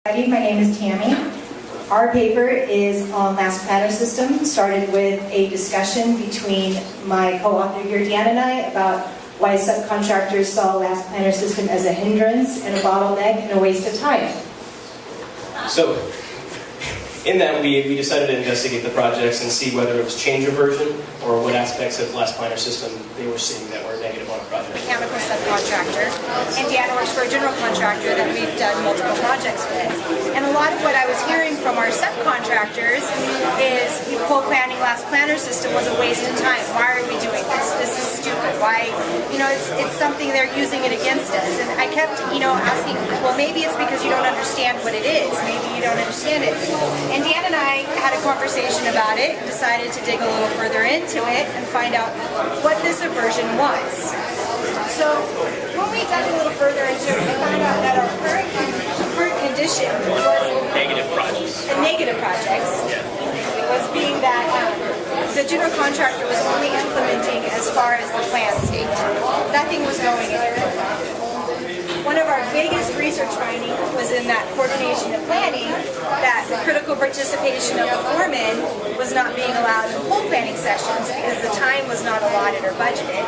My name is Tammy. Our paper is on last planner system. Started with a discussion between my co-author here, Deanna, and I about why subcontractors saw last planner system as a hindrance and a bottleneck and a waste of time. So, in that we decided to investigate the projects and see whether it was change aversion or what aspects of last planner system they were seeing that were negative on a project. Mechanical subcontractor, and Deanna works for a general contractor that we've done multiple projects with. And a lot of what I was hearing from our subcontractors is whole planning last planner system was a waste of time. Why are we doing this? This is stupid. Why? It's something they're using it against us. And I kept, asking, well, maybe it's because you don't understand what it is. Maybe you don't understand it. And Dan and I had a conversation about it and decided to dig a little further into it and find out what this aversion was. So when we dug a little further into it, we found out that our current condition was Negative projects. Negative projects was being that the general contractor was only implementing as far as the plan state. Nothing was going anywhere. One of our biggest research findings was in that coordination and planning that the critical participation of the foreman was not being allowed in whole planning sessions because the time was not allotted or budgeted.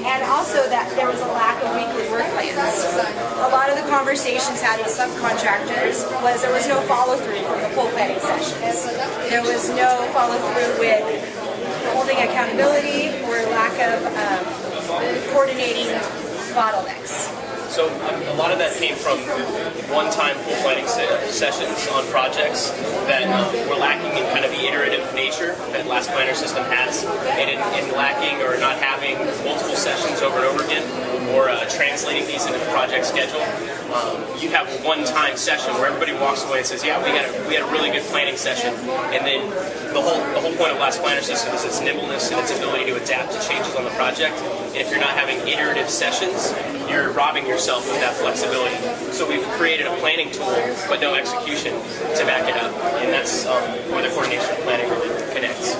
And also that there was a lack of weekly work plans. A lot of the conversations had with subcontractors was there was no follow-through from the whole planning sessions. There was no follow-through with holding accountability or lack of coordinating bottlenecks. So a lot of that came from one-time full planning sessions on projects that were lacking in kind of the iterative nature that last planner system has, and in lacking or not having multiple sessions over and over again, or translating these into the project schedule. You have a one-time session where everybody walks away and says, yeah, we had a really good planning session, and then the whole point of last planner system is its nimbleness and its ability to adapt to changes on the project. And if you're not having iterative sessions, you're robbing yourself of that flexibility. So we've created a planning tool, but no execution to back it up, and that's where the coordination and planning really connects.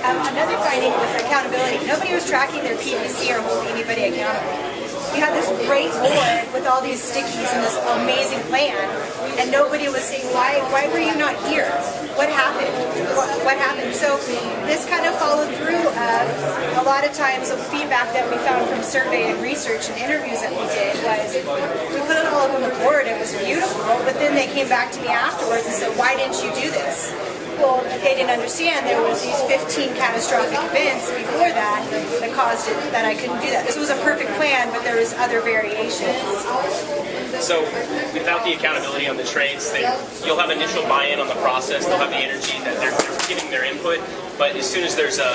Another finding was accountability. Nobody was tracking their PPC or holding anybody accountable. We had this great board with all these stickies and this amazing plan, and nobody was saying, why were you not here? What happened? What happened? So this kind of followed through a lot of times of feedback that we found from survey and research and interviews that we did was we put it all up on the board, it was beautiful, but then they came back to me afterwards and said, why didn't you do this? Well, they didn't understand there was these 15 catastrophic events before that caused it that I couldn't do that. This was a perfect plan, but there was other variations. So without the accountability on the trades, you'll have initial buy-in on the process, they'll have the energy that they're giving their input, but as soon as there's a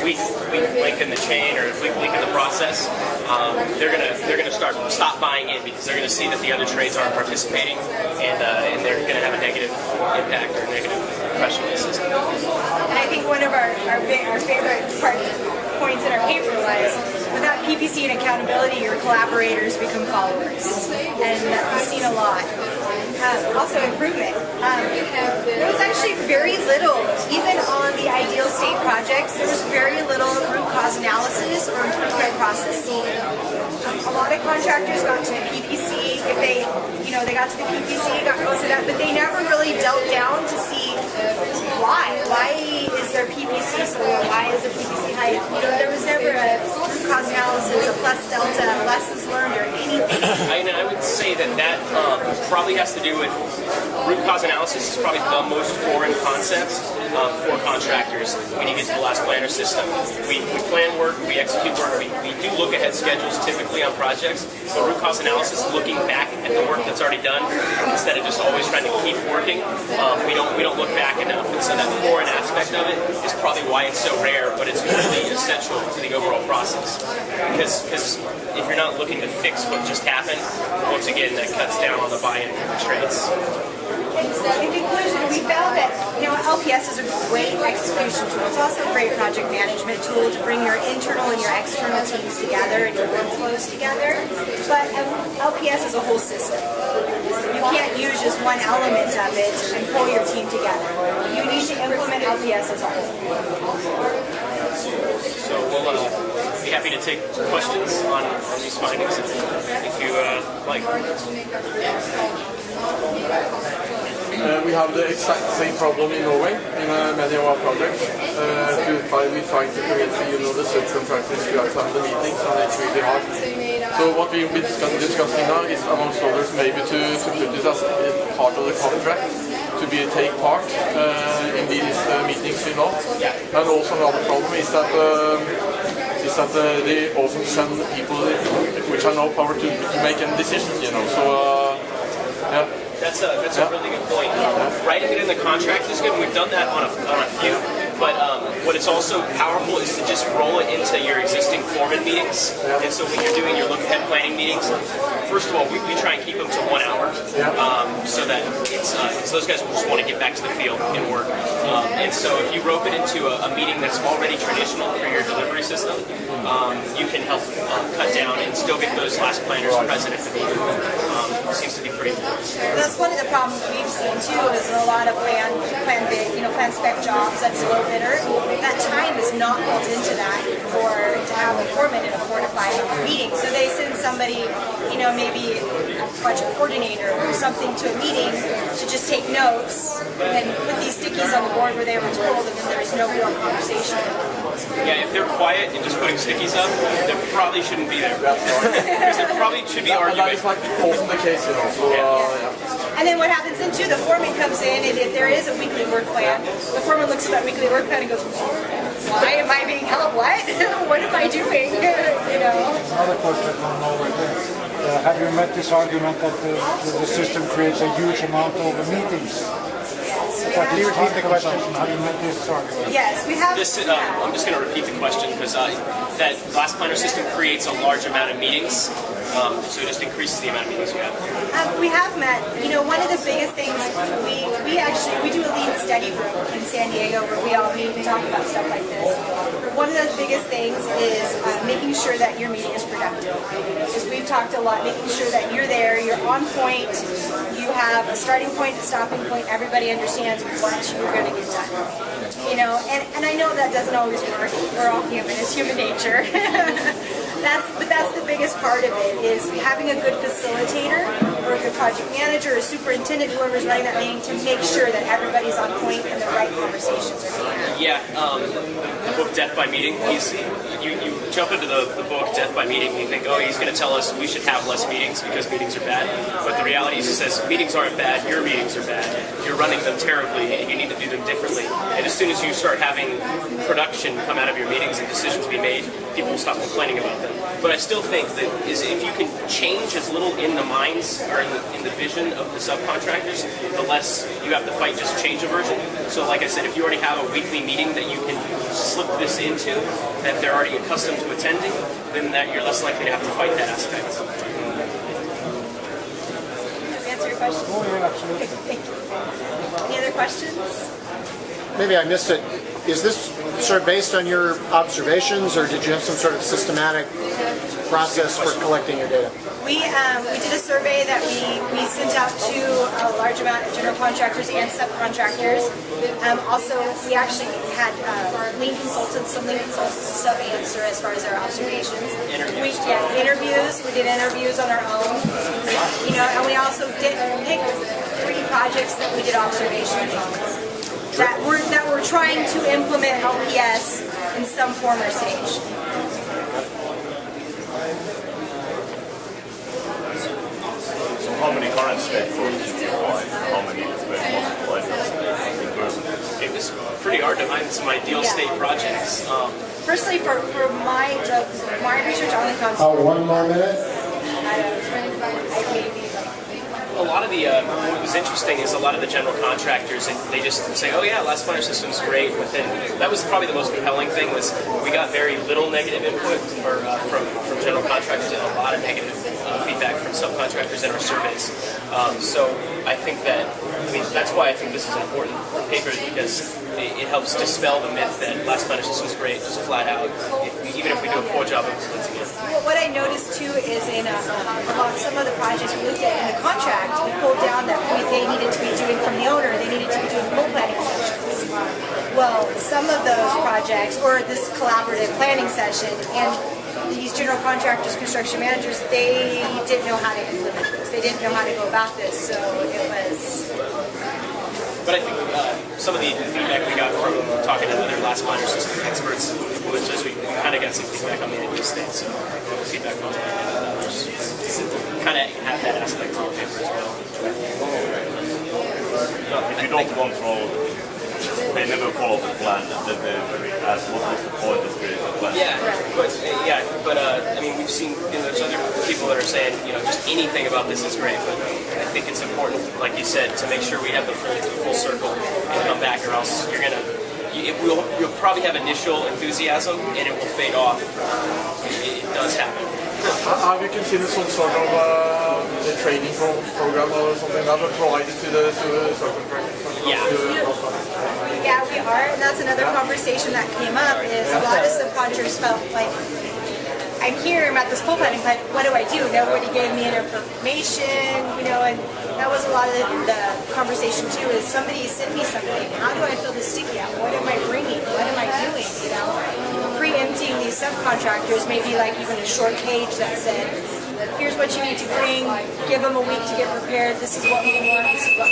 weak link in the chain or a weak link in the process, they're gonna stop buying in because they're gonna see that the other trades aren't participating, and they're gonna have a negative impact or negative impression of the system. And I think one of our favorite points in our paper was without PPC and accountability, your collaborators become followers, and we've seen a lot. Also improvement. There was actually very little, even on the ideal state projects, there was very little root cause analysis or improvement processing. A lot of contractors got to the PPC, if they got to the PPC, got close to that, but they never really delved down to see why. Why is their PPC so low? Why is the PPC high? There was never a root cause analysis, a plus delta, lessons learned, or anything. I would say that probably has to do with root cause analysis is probably the most foreign concept for contractors when you get to the last planner system. We plan work, we execute work, we do look ahead schedules typically on projects, but root cause analysis, looking back at the work that's already done instead of just always trying to keep working, we don't look back enough. And so that foreign aspect of it is probably why it's so rare, but it's really essential to the overall process. Because if you're not looking to fix what just happened, once again, that cuts down on the buy-in from the trades. In conclusion, we found that LPS is a great execution tool. It's also a great project management tool to bring your internal and your external teams together and your workflows together. But LPS is a whole system. You can't use just one element of it and pull your team together. You need to implement LPS as a whole. So we'll be happy to take questions on these findings if you like. We have the exact same problem in Norway in many of our projects. We're trying to convince the subcontractors to attend the meetings, and it's really hard. So what we've been discussing now is, amongst others, maybe to put this as part of the contract, to take part in these meetings, And also another problem is that they often send people which have no power to make any decisions, So yeah. That's a really good point. Writing it in the contract is good. We've done that on a few, but what it's also powerful is to just roll it into your existing foreman meetings. And so when you're doing your look-ahead planning meetings, first of all, we try and keep them to 1 hour, so that it's those guys just want to get back to the field and work. And so if you rope it into a meeting that's already traditional for your delivery system, you can help cut down and still get those last planners present at the meeting. It seems to be pretty good. That's one of the problems we've seen too, is a lot of plan bid, plan spec jobs that's low bidder. That time is not built into that to have a foreman in a 4 to 5 hour meeting. So they send somebody, maybe a project coordinator or something to a meeting to just take notes and put these stickies on the board where they were told, and then there's no real conversation. Yeah, if they're quiet and just putting stickies up, they probably shouldn't be there. Because there probably should be arguing. That is like often the case, So, And then what happens then too, the foreman comes in, and if there is a weekly work plan, the foreman looks at that weekly work plan and goes, why am I being held? What? What am I doing? Another question from over there. Have you met this argument that the system creates a huge amount of meetings? Can you repeat the question? Have you met this argument? Yes, we have. I'm just going to repeat the question because that last planner system creates a large amount of meetings, so it just increases the amount of meetings you have. We have met. One of the biggest things we do a lean study group in San Diego where we all meet and talk about stuff like this. One of those biggest things is making sure that your meeting is productive. Because we've talked a lot, making sure that you're there, you're on point, you have a starting point, a stopping point, everybody understands what you're going to get done. And I know that doesn't always work. We're all human. It's human nature. But that's the biggest part of it, is having a good facilitator or a good project manager or superintendent, whoever's running that meeting, to make sure that everybody's on point and the right conversations are being had. Yeah, the book Death by Meeting, you jump into the book Death by Meeting and you think, he's going to tell us we should have less meetings because meetings are bad. But the reality is he says meetings aren't bad, your meetings are bad. You're running them terribly and you need to do them differently. And as soon as you start having production come out of your meetings and decisions be made, people will stop complaining about them. But I still think that if you can change as little in the minds or in the vision of the subcontractors, the less you have to fight just change a version. So like I said, if you already have a weekly meeting that you can slip this into, that they're already accustomed to attending, then that you're less likely to have to fight that aspect. Answer your question? Oh, yeah, absolutely. Thank you. Any other questions? Maybe I missed it. Is this sort of based on your observations, or did you have some sort of systematic process for collecting your data? We did a survey that we sent out to a large amount of general contractors and subcontractors. Also, we actually had lean consultants, some lean consultants sub-answer as far as our observations. Interviews. We did interviews on our own. And we also did pick 3 projects that we did observations on. That we're trying to implement LPS in some form or stage. So how many current stakeholders do you find? How many multiplied in person? It was pretty hard to find some ideal state projects. Personally, for my research on the concept, 1 more minute. A lot of what was interesting is a lot of the general contractors, they just say, last planner system's great, but then that was probably the most compelling thing was we got very little negative input from general contractors and a lot of negative feedback from subcontractors in our surveys. So I think that's why I think this is an important paper, because it helps dispel the myth that last planner system's great, just flat out, even if we do a poor job of implementing it. Well, what I noticed too is in about some of the projects we looked at in the contract, we pulled down that they needed to be doing from the owner, they needed to be doing full planning sessions. Well, some of those projects, or this collaborative planning session, and these general contractors, construction managers, they didn't know how to implement this. They didn't know how to go about this, so it was... But I think some of the feedback we got from talking to other last minor system experts was just we kind of got some feedback on the ideal state, so feedback from others kind of have that aspect on paper as well. If you don't control, they never follow the plan, then they ask what was the point of creating the plan. But I mean, we've seen there's other people that are saying just anything about this is great, but I think it's important, like you said, to make sure we have the full circle and come back, or else you'll probably have initial enthusiasm and it will fade off. It does happen. Have you considered some sort of a training program or something that was provided to the subcontractors? Yeah, we are, and that's another conversation that came up, is a lot of subcontractors felt like, I'm here, I'm at this pole planning, but what do I do? Nobody gave me any information, and that was a lot of the conversation too, is somebody sent me something, how do I fill the sticky out? What am I bringing? What am I doing? Preempting these subcontractors, maybe like even a short page that said, here's what you need to bring, give them a week to get prepared, this is what we want, this is what